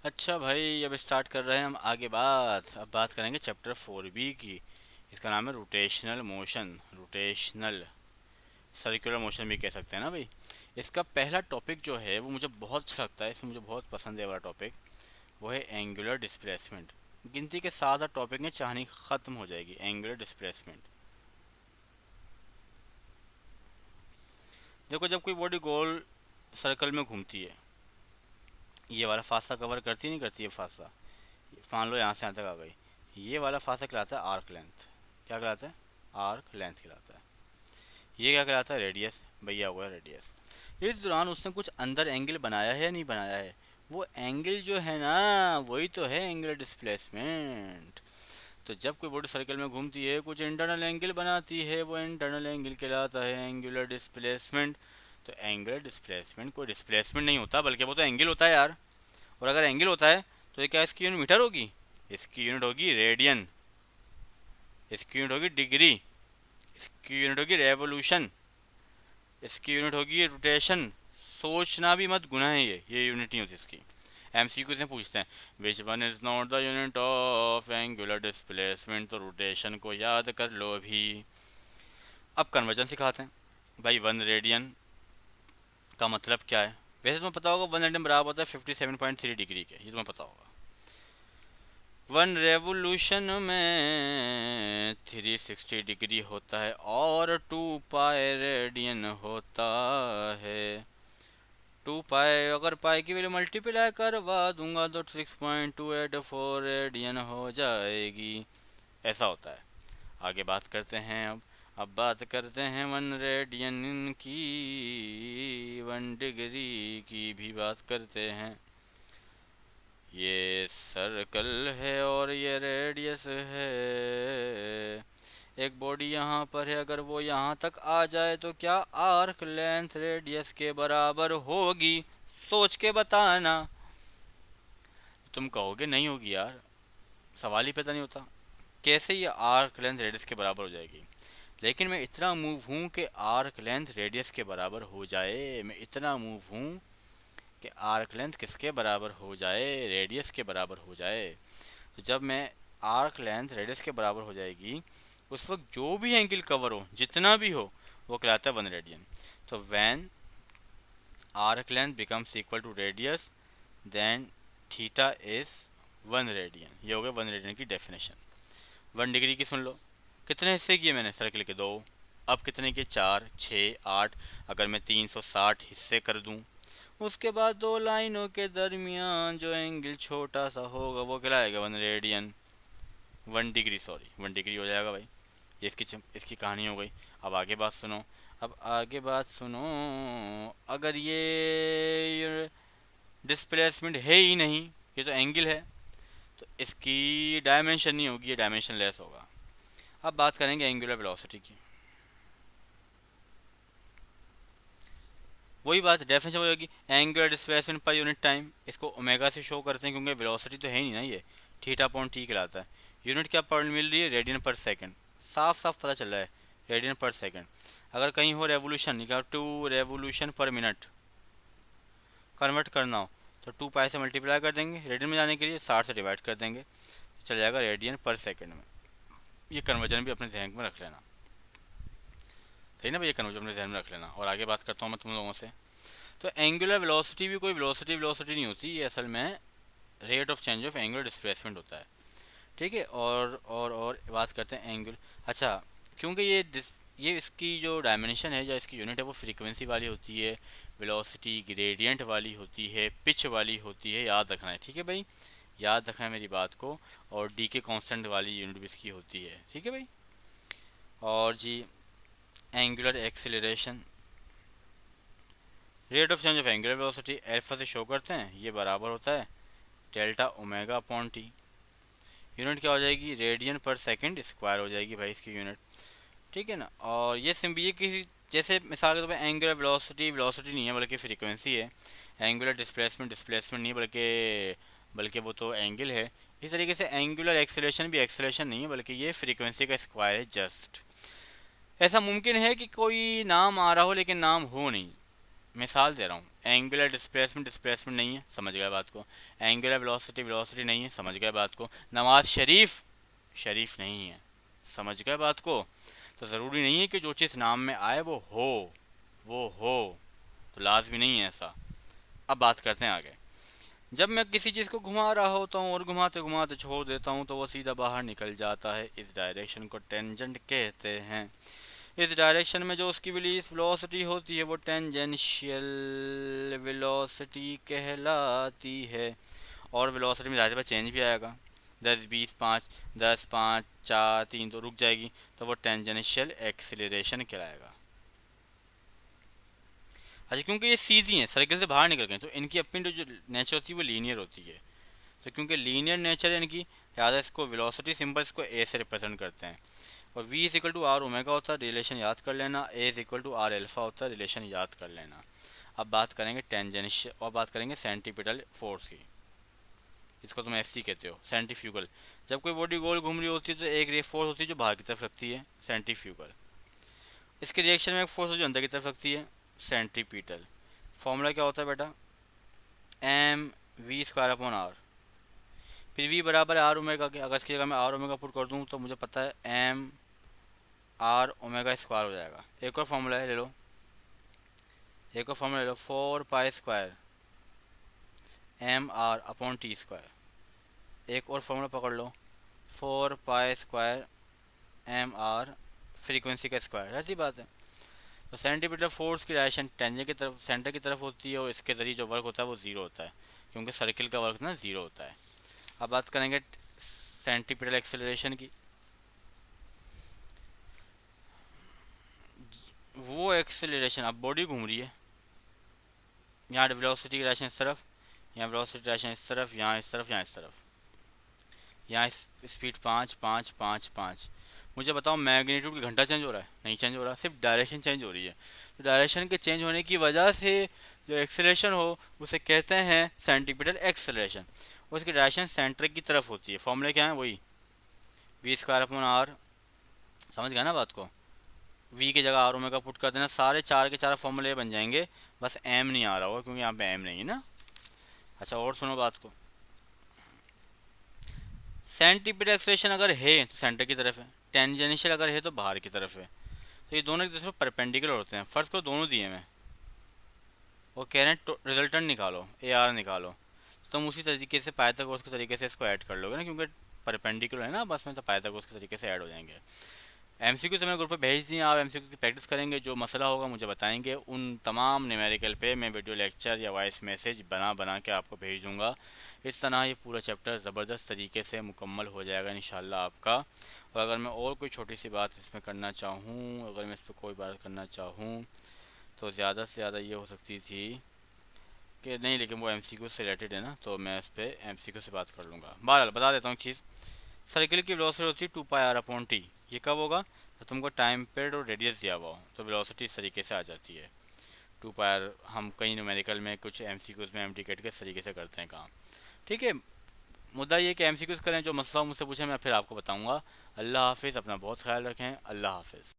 अच्छा भाई, अब स्टार्ट कर रहे हैं हम आगे बात। अब बात करेंगे चैप्टर 4B की। इसका नाम है rotational motion. Rotational circular motion भी कह सकते हैं ना भाई। इसका पहला टॉपिक जो है वो मुझे बहुत अच्छा लगता है, इसमें मुझे बहुत पसंद है वाला टॉपिक। वो है एंगुलर डिस्प्लेसमेंट। गिनती के साथ टॉपिक में चाहनी ख़त्म हो जाएगी। Angular displacement. देखो, जब कोई बॉडी गोल सर्कल में घूमती है, ये वाला फासला कवर करती नहीं करती है फासला। मान लो यहाँ से यहाँ तक आ गई। ये वाला फासला कहलाता है आर्क लेंथ। क्या कहलाता है? आर्क लेंथ कहलाता है। ये क्या कहलाता है? रेडियस। भैया हुआ रेडियस। इस दौरान उसने कुछ अंदर एंगल बनाया है या नहीं बनाया है? वो एंगल जो है ना, वही तो है एंगुलर डिस्प्लेसमेंट। तो जब कोई बॉडी सर्कल में घूमती है, कुछ इंटरनल एंगल बनाती है, वो इंटरनल एंगल कहलाता है एंगुलर डिस्प्लेसमेंट। तो एंगुलर डिस्प्लेसमेंट कोई डिस्प्लेसमेंट नहीं होता, बल्कि वो तो एंगल होता है यार। और अगर एंगल होता है तो ये क्या इसकी यूनिट मीटर होगी? इसकी यूनिट होगी रेडियन। इसकी यूनिट होगी डिग्री। इसकी यूनिट होगी रेवोल्यूशन। इसकी यूनिट होगी रोटेशन। सोचना भी मत, गुना है ये यूनिट नहीं होती इसकी। एमसीक्यू से पूछते हैं which one is not the unit of angular displacement, तो रोटेशन को याद कर लो अभी। अब कन्वर्जन सिखाते हैं भाई। 1 रेडियन का मतलब क्या है? वैसे तुम्हें पता होगा 1 रेडियन बराबर होता है 57.3 डिग्री के, ये तुम्हें पता होगा। 1 रेवोल्यूशन में 360 डिग्री होता है और 2 पाई रेडियन होता है। 2 पाई, अगर पाई की वैल्यू मल्टीप्लाई करवा दूंगा तो 6.284 रेडियन हो जाएगी। ऐसा होता है। आगे बात करते हैं अब बात करते हैं 1 रेडियन की। 1 डिग्री की भी बात करते हैं। ये सर्कल है और ये रेडियस है। एक बॉडी यहाँ पर है, अगर वो यहाँ तक आ जाए तो क्या आर्क लेंथ रेडियस के बराबर होगी? सोच के बताना। तुम कहोगे नहीं होगी यार, सवाल ही पैदा नहीं होता। कैसे ये आर्क लेंथ रेडियस के बराबर हो जाएगी? लेकिन मैं इतना मूव हूँ कि आर्क लेंथ रेडियस के बराबर हो जाए। मैं इतना मूव हूँ कि आर्क लेंथ किसके बराबर हो जाए? रेडियस के बराबर हो जाए। तो जब मैं आर्क लेंथ रेडियस के बराबर हो जाएगी, उस वक्त जो भी एंगल कवर हो, जितना भी हो, वो कहलाता है 1 रेडियन। तो when arc length becomes equal to radius, then theta is 1 radian. ये हो गया 1 रेडियन की डेफिनेशन। 1 डिग्री की सुन लो। कितने हिस्से किए मैंने सर्कल के? 2। अब कितने किए? 4, 6, 8। अगर मैं 360 हिस्से कर दूं, उसके बाद दो लाइनों के दरमियान जो एंगल छोटा सा होगा वो कहलाएगा 1 रेडियन। 1 डिग्री, सॉरी 1 डिग्री हो जाएगा भाई। ये इसकी कहानी हो गई। अब आगे बात सुनो। अब आगे बात सुनो। अगर ये डिस्प्लेसमेंट है ही नहीं, ये तो एंगल है, तो इसकी डायमेंशन नहीं होगी, ये डायमेंशन लेस होगा। अब बात करेंगे एंगुलर वेलोसिटी की। वही बात, डेफिनेशन वही होगी, angular displacement per unit time. इसको ओमेगा से शो करते हैं क्योंकि वेलोसिटी तो है ही नहीं ना ये। थीटा अपॉन टी कहलाता है। यूनिट क्या पर मिल रही है? रेडियन पर सेकंड। साफ साफ पता चल रहा है, रेडियन पर सेकंड। अगर कहीं हो रेवोल्यूशन, क्या 2 रेवोल्यूशन पर मिनट कन्वर्ट करना हो, तो 2 पाई से मल्टीप्लाई कर देंगे। रेडियन में जाने के लिए 60 से डिवाइड कर देंगे, चल जाएगा रेडियन पर सेकंड में। ये कन्वर्जन भी अपने ध्यान में रख लेना। सही ना भाई, ये कन्वर्जन अपने ध्यान में रख लेना। और आगे बात करता हूँ मैं तुम लोगों से। तो एंगुलर वेलोसिटी भी कोई वेलोसिटी नहीं होती, ये असल में rate of change of angular displacement होता है। ठीक है। और बात करते हैं एंगुलर। अच्छा, क्योंकि ये इसकी जो डायमेंशन है या इसकी यूनिट है वो फ्रीक्वेंसी वाली होती है, वेलोसिटी ग्रेडियंट वाली होती है, पिच वाली होती है। याद रखना है, ठीक है भाई, याद रखना है मेरी बात को। और डी के कांस्टेंट वाली यूनिट भी इसकी होती है, ठीक है भाई। और जी, angular acceleration, rate of change of angular velocity alpha से शो करते हैं, ये बराबर होता है delta omega upon T. Unit क्या हो जाएगी? रेडियन पर सेकंड स्क्वायर हो जाएगी भाई इसकी यूनिट। ठीक है ना। और ये सिंपल, ये किसी जैसे मिसाल के तौर पर एंगुलर वेलोसिटी वेलोसिटी नहीं है बल्कि फ्रीक्वेंसी है। एंगुलर डिस्प्लेसमेंट डिस्प्लेसमेंट नहीं है, बल्कि वो तो एंगल है। इस तरीके से एंगुलर एक्सेलरेशन भी एक्सेलरेशन नहीं है, बल्कि ये फ्रीक्वेंसी का स्क्वायर है जस्ट। ऐसा मुमकिन है कि कोई नाम आ रहा हो लेकिन नाम हो नहीं। मिसाल दे रहा हूँ, एंगुलर डिस्प्लेसमेंट डिस्प्लेसमेंट नहीं है, समझ गए बात को। एंगुलर वेलोसिटी वेलोसिटी नहीं है, समझ गए बात को। नवाज शरीफ शरीफ नहीं है, समझ गए बात को। तो ज़रूरी नहीं है कि जो चीज़ नाम में आए वो हो, तो लाजमी नहीं है ऐसा। अब बात करते हैं आगे। जब मैं किसी चीज़ को घुमा रहा होता हूँ और घुमाते घुमाते छोड़ देता हूँ तो वो सीधा बाहर निकल जाता है, इस डायरेक्शन को टेंजेंट कहते हैं। इस डायरेक्शन में जो उसकी रिलीज वेलोसिटी होती है वो टेंजेंशियल वेलोसिटी कहलाती है। और वेलोसिटी में ज़ाहिर चेंज भी आएगा, 10 20 5, 10 5 4 3 तो रुक जाएगी, तो वो टेंजेंशियल एक्सीलरेशन कहलाएगा। अच्छा, क्योंकि ये सीधी हैं, सर्कल से बाहर निकल गए, तो इनकी अपनी जो नेचर होती है वो लीनियर होती है। तो क्योंकि लीनियर नेचर है इनकी, लिहाजा इसको वेलोसिटी सिंबल इसको ए से रिप्रेजेंट करते हैं। और v is equal to R omega होता है, रिलेशन याद कर लेना। A is equal to R alpha होता है, रिलेशन याद कर लेना। अब बात करेंगे टेंजेंशियल और बात करेंगे सेंटीपिटल फोर्स की। इसको तुम एफ सी कहते हो, सेंट्रीफ्यूगल। जब कोई बॉडी गोल घूम रही होती है तो एक फोर्स होती है जो बाहर की तरफ रखती है, सेंट्रीफ्यूगल। इसके रिएक्शन में एक फोर्स होती है जो अंदर की तरफ रखती है, सेंट्रीपिटल। फॉर्मूला क्या होता है बेटा, M V square upon R. फिर वी बराबर है आर ओमेगा के, अगर इसकी जगह मैं आर ओमेगा पुट कर दूँ तो मुझे पता है एम आर ओमेगा स्क्वायर हो जाएगा। एक और फॉर्मूला है, ले लो, एक और फॉर्मूला ले लो, 4 pi square M R upon T square. एक और फॉर्मूला पकड़ लो, 4 pi square M R frequency का स्क्वायर। ऐसी बात है। तो सेंटीमीटर फोर्स की डायरेक्शन टेंजेंट की तरफ, सेंटर की तरफ होती है, और इसके ज़रिए जो वर्क होता है वो ज़ीरो होता है, क्योंकि सर्किल का वर्क ना ज़ीरो होता है। अब बात करेंगे सेंटीमीटर एक्सेलरेशन की। वो एक्सेलरेशन, अब बॉडी घूम रही है, यहाँ वेलोसिटी की डायरेक्शन इस तरफ, यहाँ वेलोसिटी डायरेक्शन इस तरफ, यहाँ इस तरफ, यहाँ इस तरफ, यहाँ स्पीड 5 5 5 5। मुझे बताओ मैग्नीट्यूड का घंटा चेंज हो रहा है? नहीं चेंज हो रहा, सिर्फ डायरेक्शन चेंज हो रही है। तो डायरेक्शन के चेंज होने की वजह से जो एक्सेलरेशन हो उसे कहते हैं सेंटीमीटर एक्सेलरेशन। उसकी डायरेक्शन सेंटर की तरफ होती है। फॉर्मूले क्या है, वही वी स्क्वायर अपॉन आर। समझ गया ना बात को। वी की जगह आर ओमेगा पुट कर देना, सारे चार के चार फॉर्मूले बन जाएंगे। बस एम नहीं आ रहा होगा क्योंकि यहाँ पे एम नहीं है ना। अच्छा, और सुनो बात को, सेंटीमीटर एक्सेलरेशन अगर है तो सेंटर की तरफ है, टेंजेंशियल अगर है तो बाहर की तरफ है। तो ये दोनों एक दूसरे पर परपेंडिकुलर होते हैं। फर्स्ट को दोनों दिए मैं, वो कह रहे हैं रिजल्टेंट निकालो, ए आर निकालो, तो तुम उसी तरीके से पाइथागोरस के तरीके से इसको ऐड कर लोगे ना, क्योंकि परपेंडिकुलर है ना बस में, तो पाइथागोरस के तरीके से ऐड हो जाएंगे। एमसीक्यू तो मैंने ग्रुप पे भेज दिए, आप एमसीक्यू की प्रैक्टिस करेंगे, जो मसला होगा मुझे बताएंगे। उन तमाम न्यूमेरिकल पे मैं वीडियो लेक्चर या वॉइस मैसेज बना बना के आपको भेज दूंगा। इस तरह ये पूरा चैप्टर ज़बरदस्त तरीके से मुकम्मल हो जाएगा इंशाल्लाह आपका। और अगर मैं और कोई छोटी सी बात इसमें करना चाहूँ, अगर मैं इस पर कोई बात करना चाहूँ तो ज़्यादा से ज़्यादा ये हो सकती थी कि नहीं, लेकिन वो एमसीक्यू से रिलेटेड है ना, तो मैं इस पर एमसीक्यू से बात कर लूँगा। बहरहाल बता देता हूँ चीज़, सर्किल की वेलोसिटी होती है 2 पाई r अपॉन टी। ये कब होगा, तो तुमको टाइम पीरियड और रेडियस दिया हुआ हो तो वेलोसिटी इस तरीके से आ जाती है 2 पाई r। हम कई न्यूमेरिकल में कुछ एमसीक्यूज में एमटीकेट के इस तरीके से करते हैं काम। ठीक है, मुद्दा ये कि एमसीक्यूज करें, जो मसला मुझसे पूछे मैं फिर आपको बताऊंगा। अल्लाह हाफिज़, अपना बहुत ख्याल रखें, अल्लाह हाफिज़।